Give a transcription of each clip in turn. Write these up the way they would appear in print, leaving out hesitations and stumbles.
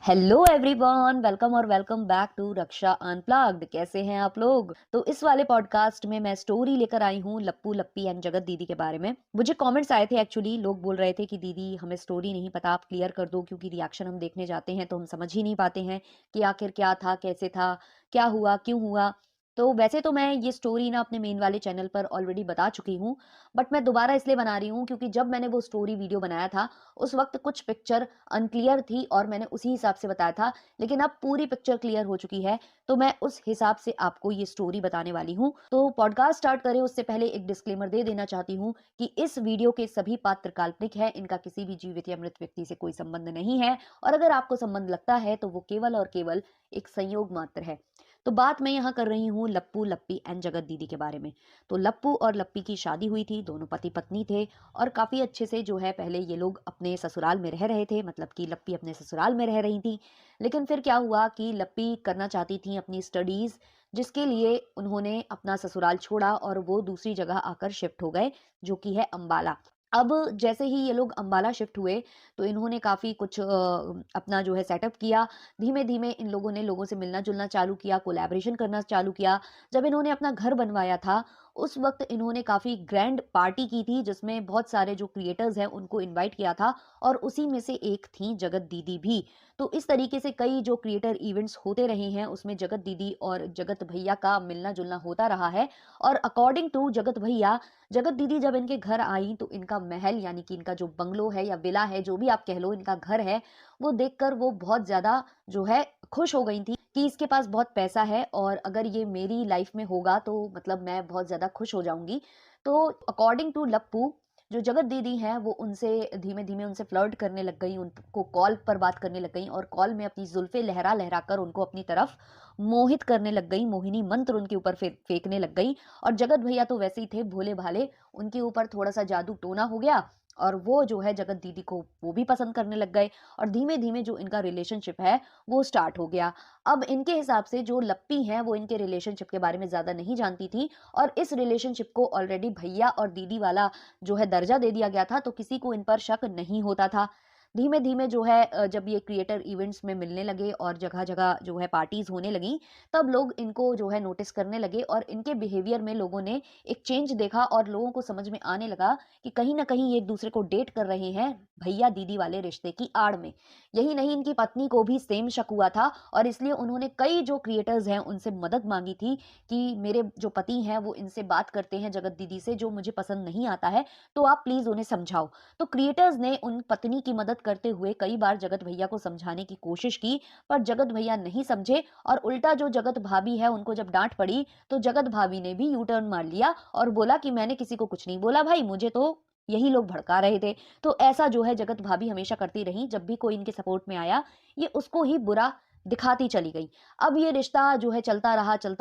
Hello everyone, welcome और welcome back to Raksha unplugged. कैसे हैं आप लोग? तो इस वाले पॉडकास्ट में मैं स्टोरी लेकर आई हूँ लप्पू लप्पी एंड जगत दीदी के बारे में। मुझे कमेंट्स आए थे, एक्चुअली लोग बोल रहे थे कि दीदी हमें स्टोरी नहीं पता, आप क्लियर कर दो, क्योंकि रिएक्शन हम देखने जाते हैं तो हम समझ ही नहीं पाते हैं कि आखिर क्या था, कैसे था, क्या हुआ, क्यों हुआ। तो वैसे तो मैं ये स्टोरी ना अपने मेन वाले चैनल पर ऑलरेडी बता चुकी हूँ, बट मैं दोबारा इसलिए बना रही हूँ क्योंकि जब मैंने वो स्टोरी वीडियो बनाया था उस वक्त कुछ पिक्चर अनक्लियर थी और मैंने उसी हिसाब से बताया था। लेकिन अब पूरी पिक्चर क्लियर हो चुकी है, तो मैं उस हिसाब से आपको ये स्टोरी बताने वाली हूँ। तो पॉडकास्ट स्टार्ट करें उससे पहले एक डिस्क्लेमर दे देना चाहती हूँ कि इस वीडियो के सभी पात्र काल्पनिक हैं, इनका किसी भी जीवित या मृत व्यक्ति से कोई संबंध नहीं है, और अगर आपको संबंध लगता है तो वो केवल और केवल एक संयोग मात्र है। तो बात मैं यहाँ कर रही हूँ लप्पू लप्पी एंड जगत दीदी के बारे में। तो लप्पू और लप्पी की शादी हुई थी, दोनों पति पत्नी थे और काफी अच्छे से जो है पहले ये लोग अपने ससुराल में रह रहे थे, मतलब कि लप्पी अपने ससुराल में रह रही थी। लेकिन फिर क्या हुआ कि लप्पी करना चाहती थी अपनी स्टडीज, जिसके लिए उन्होंने अपना ससुराल छोड़ा और वो दूसरी जगह आकर शिफ्ट हो गए, जो कि है अंबाला। अब जैसे ही ये लोग अंबाला शिफ्ट हुए तो इन्होंने काफी कुछ अपना जो है सेटअप किया। धीमे धीमे इन लोगों ने लोगों से मिलना जुलना चालू किया, कोलैबोरेशन करना चालू किया। जब इन्होंने अपना घर बनवाया था उस वक्त इन्होंने काफी ग्रैंड पार्टी की थी, जिसमें बहुत सारे जो क्रिएटर्स हैं उनको इनवाइट किया था, और उसी में से एक थी जगत दीदी भी। तो इस तरीके से कई जो क्रिएटर इवेंट्स होते रहे हैं उसमें जगत दीदी और जगत भैया का मिलना जुलना होता रहा है। और अकॉर्डिंग टू जगत भैया, जगत दीदी जब इनके घर आई तो इनका महल, यानी कि इनका जो बंगलो है या विला है, जो भी आप कह लो, इनका घर है, वो देखकर वो बहुत ज्यादा जो है खुश हो गई थी कि इसके पास बहुत पैसा है और अगर ये मेरी लाइफ में होगा तो मतलब मैं बहुत ज्यादा खुश हो जाऊंगी। तो अकॉर्डिंग टू लप्पू, जो जगत दीदी हैं वो उनसे धीमे धीमे उनसे फ्लर्ट करने लग गई, उनको कॉल पर बात करने लग गई और कॉल में अपनी जुल्फे लहरा लहरा कर उनको अपनी तरफ मोहित करने लग गई, मोहिनी मंत्र उनके ऊपर फेंकने लग गई। और जगत भैया तो वैसे ही थे भोले भाले, उनके ऊपर थोड़ा सा जादू टोना हो गया और वो जो है जगत दीदी को वो भी पसंद करने लग गए और धीमे धीमे जो इनका रिलेशनशिप है वो स्टार्ट हो गया। अब इनके हिसाब से जो लप्पी हैं वो इनके रिलेशनशिप के बारे में ज्यादा नहीं जानती थी, और इस रिलेशनशिप को ऑलरेडी भैया और दीदी वाला जो है दर्जा दे दिया गया था, तो किसी को इन पर शक नहीं होता था। धीमे धीमे जो है जब ये क्रिएटर इवेंट्स में मिलने लगे और जगह जगह जो है पार्टीज होने लगी, तब लोग इनको जो है नोटिस करने लगे और इनके बिहेवियर में लोगों ने एक चेंज देखा और लोगों को समझ में आने लगा कि कहीं ना कहीं ये एक दूसरे को डेट कर रहे हैं भैया दीदी वाले रिश्ते की आड़ में। यही नहीं, इनकी पत्नी को भी सेम शक हुआ था और इसलिए उन्होंने कई जो क्रिएटर्स हैं उनसे मदद मांगी थी कि मेरे जो पति हैं वो इनसे बात करते हैं जगत दीदी से, जो मुझे पसंद नहीं आता है, तो आप प्लीज उन्हें समझाओ। तो क्रिएटर्स ने उन पत्नी की मदद करते हुए कई बार जगत भैया को समझाने की कोशिश की, पर जगत भैया नहीं समझे और उल्टा जो जगत भाभी है उनको जब डांट पड़ी तो जगत भाभी ने भी यू टर्न मार लिया और बोला कि मैंने किसी को कुछ नहीं बोला भाई, मुझे तो यही लोग भड़का रहे थे। तो ऐसा जो है जगत भाभी हमेशा करती रही, जब भी कोई इनके सपोर्ट में आया ये उसको ही बुरा दिखाती चली गई। अब ये रिश्ता जो है चलता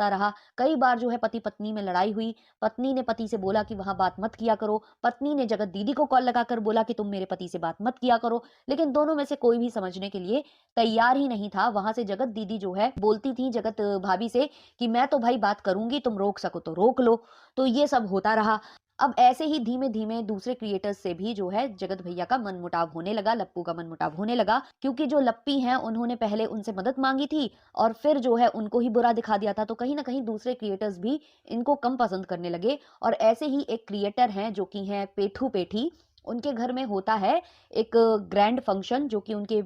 रहा। कई बार जो है पति पत्नी में लड़ाई हुई। पत्नी ने पति से बोला कि वहां बात मत किया करो, पत्नी ने जगत दीदी को कॉल लगाकर बोला कि तुम मेरे पति से बात मत किया करो, लेकिन दोनों में से कोई भी समझने के लिए तैयार ही नहीं था। वहां से जगत दीदी जो है बोलती थी जगत भाभी से कि मैं तो भाई बात करूंगी, तुम रोक सको तो रोक लो। तो ये सब होता रहा। अब ऐसे ही धीमे धीमे दूसरे क्रिएटर्स से भी जो है जगत भैया का मनमुटाव होने लगा, लप्पू का मनमुटाव होने लगा, क्योंकि जो लप्पी हैं उन्होंने पहले उनसे मदद मांगी थी और फिर जो है उनको ही बुरा दिखा दिया था, तो कहीं ना कहीं दूसरे क्रिएटर्स भी इनको कम पसंद करने लगे। और ऐसे ही एक क्रिएटर हैं जो कि हैं पेठू पेठी, उनके घर में होता है एक ग्रैंड फंक्शन, जो कि उनके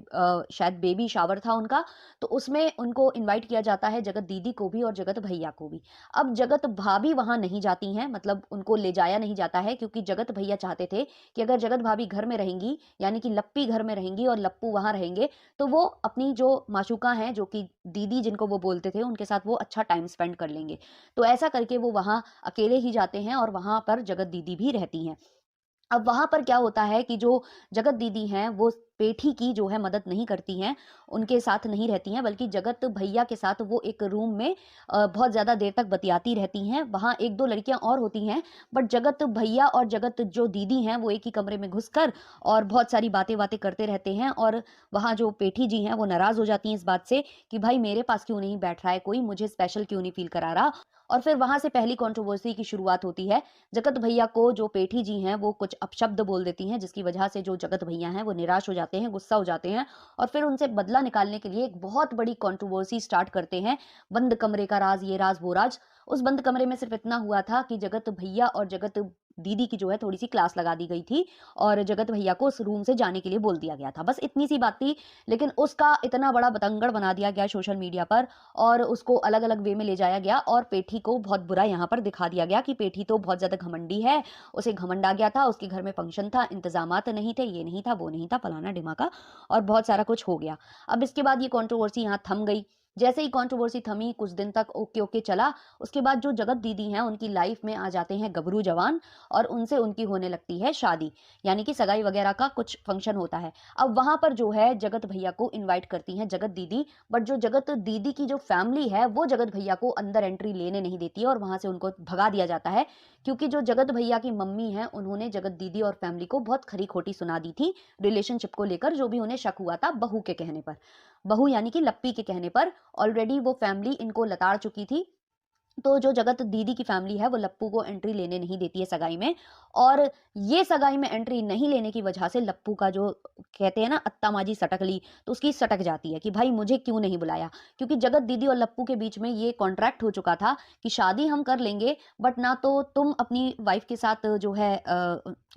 शायद बेबी शावर था उनका, तो उसमें उनको इनवाइट किया जाता है, जगत दीदी को भी और जगत भैया को भी। अब जगत भाभी वहां नहीं जाती हैं, मतलब उनको ले जाया नहीं जाता है, क्योंकि जगत भैया चाहते थे कि अगर जगत भाभी घर में रहेंगी, यानी कि लप्पी घर में रहेंगी और लप्पू वहां रहेंगे, तो वो अपनी जो माशूका हैं, जो कि दीदी जिनको वो बोलते थे, उनके साथ वो अच्छा टाइम स्पेंड कर लेंगे। तो ऐसा करके वो वहां अकेले ही जाते हैं और वहां पर जगत दीदी भी रहती हैं। अब वहां पर क्या होता है कि जो जगत दीदी हैं वो पेठी की जो है मदद नहीं करती हैं, उनके साथ नहीं रहती हैं, बल्कि जगत भैया के साथ वो एक रूम में बहुत ज्यादा देर तक बतियाती रहती हैं। वहां एक दो लड़कियां और होती हैं, बट जगत भैया और जगत जो दीदी हैं वो एक ही कमरे में घुसकर और बहुत सारी बातें बातें करते रहते हैं। और वहां जो पेठी जी हैं वो नाराज हो जाती हैं इस बात से कि भाई मेरे पास क्यों नहीं बैठ रहा है कोई, मुझे स्पेशल क्यों नहीं फील करा रहा। और फिर वहां से पहली कंट्रोवर्सी की शुरुआत होती है। जगत भैया को जो पेठी जी हैं वो कुछ अपशब्द बोल देती हैं, जिसकी वजह से जो जगत भैया हैं वो निराश हो जाते हैं, गुस्सा हो जाते हैं और फिर उनसे बदला निकालने के लिए एक बहुत बड़ी कंट्रोवर्सी स्टार्ट करते हैं। बंद कमरे का राज, ये राज वो राज। उस बंद कमरे में सिर्फ इतना हुआ था कि जगत भैया और जगत दीदी की जो है थोड़ी सी क्लास लगा दी गई थी और जगत भैया को उस रूम से जाने के लिए बोल दिया गया था। बस इतनी सी बात थी, लेकिन उसका इतना बड़ा बतंगड़ बना दिया गया सोशल मीडिया पर और उसको अलग अलग वे में ले जाया गया और पेठी को बहुत बुरा यहाँ पर दिखा दिया गया कि पेठी तो बहुत ज्यादा घमंडी है, उसे घमंड आ गया था, उसके घर में फंक्शन था, इंतजामात नहीं थे, ये नहीं था, वो नहीं था, फलाना ढिमाका और बहुत सारा कुछ हो गया। अब इसके बाद ये कंट्रोवर्सी यहाँ थम गई। जैसे ही कंट्रोवर्सी थमी, कुछ दिन तक ओके ओके चला। उसके बाद जो जगत दीदी हैं उनकी लाइफ में आ जाते हैं गबरू जवान और उनसे उनकी होने लगती है शादी, यानी कि सगाई वगैरह का कुछ फंक्शन होता है। अब वहां पर जो है जगत भैया को इनवाइट करती हैं जगत दीदी, बट जो जगत दीदी की जो फैमिली है वो जगत भैया को अंदर एंट्री लेने नहीं देती है और वहां से उनको भगा दिया जाता है, क्योंकि जो जगत भैया की मम्मी है उन्होंने जगत दीदी और फैमिली को बहुत खरी खोटी सुना दी थी रिलेशनशिप को लेकर, जो भी उन्हें शक हुआ था बहू के कहने पर, बहू यानी कि लप्पी के कहने पर। ऑलरेडी वो फैमिली इनको लताड़ चुकी थी। तो जो जगत दीदी की फैमिली है वो लप्पू को एंट्री लेने नहीं देती है सगाई में, और ये सगाई में एंट्री नहीं लेने की वजह से लप्पू का जो कहते हैं ना अत्ता माजी सटक ली, तो उसकी सटक जाती है कि भाई मुझे क्यों नहीं बुलाया, क्योंकि जगत दीदी और लप्पू के बीच में ये कॉन्ट्रैक्ट हो चुका था कि शादी हम कर लेंगे बट ना तो तुम अपनी वाइफ के साथ जो है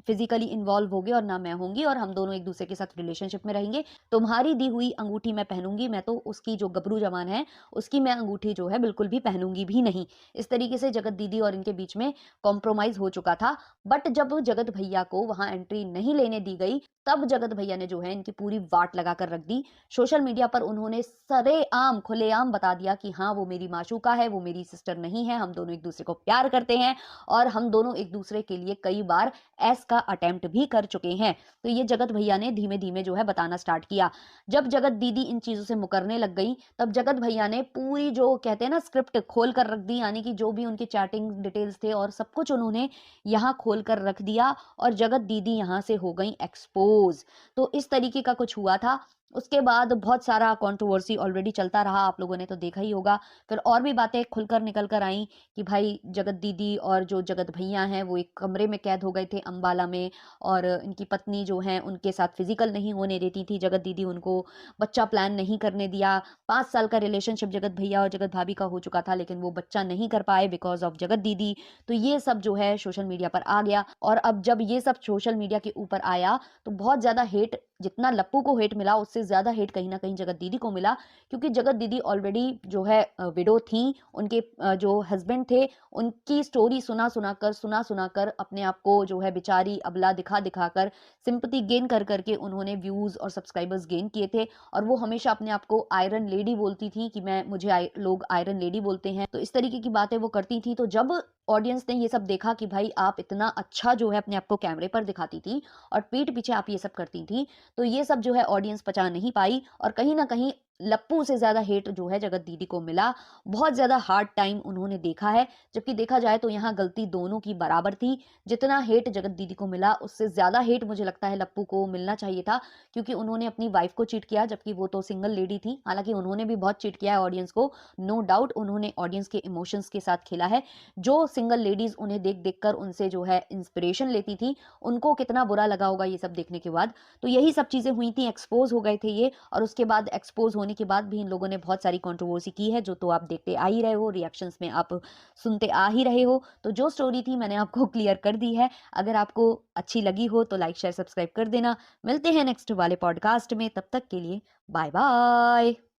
फिजिकली इन्वॉल्व होगे और ना मैं होंगी, और हम दोनों एक दूसरे के साथ रिलेशनशिप में रहेंगे। तुम्हारी दी हुई अंगूठी मैं पहनूंगी, मैं तो उसकी जो गबरू जवान है उसकी मैं अंगूठी जो है बिल्कुल भी पहनूंगी भी नहीं। इस तरीके से जगत दीदी और इनके बीच में कॉम्प्रोमाइज हो चुका था। बट जब जगत भैया को वहां एंट्री नहीं लेने दी गई, तब जगत भैया ने जो है इनकी पूरी वाट लगा कर रख दी। सोशल मीडिया पर उन्होंने सरेआम खुलेआम बता दिया कि हाँ वो मेरी माशूका है, वो मेरी सिस्टर नहीं है, हम दोनों एक दूसरे को प्यार करते हैं और हम दोनों एक दूसरे के लिए कई बार ऐस का अटेम्प्ट भी कर चुके हैं। तो ये जगत भैया ने धीमे धीमे जो है बताना स्टार्ट किया। जब जगत दीदी इन चीजों से मुकरने लग गई, तब जगत भैया ने पूरी जो कहते हैं ना स्क्रिप्ट खोल कर रख दी, यानी कि जो भी उनके चैटिंग डिटेल्स थे और सब कुछ उन्होंने यहाँ खोल कर रख दिया और जगत दीदी यहाँ से हो गई एक्सपोज। तो इस तरीके का कुछ हुआ था। उसके बाद बहुत सारा कंट्रोवर्सी ऑलरेडी चलता रहा, आप लोगों ने तो देखा ही होगा। फिर और भी बातें खुलकर निकल कर आई कि भाई जगत दीदी और जो जगत भैया हैं वो एक कमरे में कैद हो गए थे अंबाला में, और इनकी पत्नी जो है उनके साथ फिजिकल नहीं होने देती थी जगत दीदी, उनको बच्चा प्लान नहीं करने दिया। 5 साल का रिलेशनशिप जगत भैया और जगत भाभी का हो चुका था, लेकिन वो बच्चा नहीं कर पाए बिकॉज ऑफ जगत दीदी। तो ये सब जो है सोशल मीडिया पर आ गया, और अब जब ये सब सोशल मीडिया के ऊपर आया तो बहुत ज्यादा हेट, जितना लप्पू को हेट मिला उससे ज्यादा हेट कहीं ना कहीं जगत दीदी को मिला, क्योंकि जगत दीदी ऑलरेडी जो है विडो थी। उनके जो हस्बैंड थे उनकी स्टोरी सुना कर अपने आप को जो है बेचारी अबला दिखा दिखा कर, सिंपैथी गेन कर करके उन्होंने व्यूज और सब्सक्राइबर्स गेन किए थे। और वो हमेशा अपने आप को आयरन लेडी बोलती थी कि मुझे लोग आयरन लेडी बोलते हैं, तो इस तरीके की बातें वो करती थी। तो जब ऑडियंस ने ये सब देखा कि भाई आप इतना अच्छा जो है अपने आप को कैमरे पर दिखाती थी और पीठ पीछे आप ये सब करती थी, तो ये सब जो है ऑडियंस पचा नहीं पाई, और कहीं ना कहीं लप्पू से ज्यादा हेट जो है जगत दीदी को मिला। बहुत ज्यादा हार्ड टाइम उन्होंने देखा है, जबकि देखा जाए तो यहाँ गलती दोनों की बराबर थी। जितना हेट जगत दीदी को मिला उससे ज्यादा हेट मुझे लगता है लप्पू को मिलना चाहिए था, क्योंकि उन्होंने अपनी वाइफ को चीट किया, जबकि वो तो सिंगल लेडी थी। हालांकि उन्होंने भी बहुत चीट किया है ऑडियंस को, नो डाउट उन्होंने ऑडियंस के इमोशंस के साथ खेला है। जो सिंगल लेडीज उन्हें देख देख कर उनसे जो है इंस्पिरेशन लेती थी, उनको कितना बुरा लगा होगा ये सब देखने के बाद। तो यही सब चीजें हुई थी, एक्सपोज हो गए थे ये, और उसके बाद एक्सपोज होने के बाद भी इन लोगों ने बहुत सारी कंट्रोवर्सी की है, जो तो आप देखते आ ही रहे हो, रिएक्शंस में आप सुनते आ ही रहे हो। तो जो स्टोरी थी मैंने आपको क्लियर कर दी है। अगर आपको अच्छी लगी हो तो लाइक शेयर सब्सक्राइब कर देना। मिलते हैं नेक्स्ट वाले पॉडकास्ट में, तब तक के लिए बाय बाय।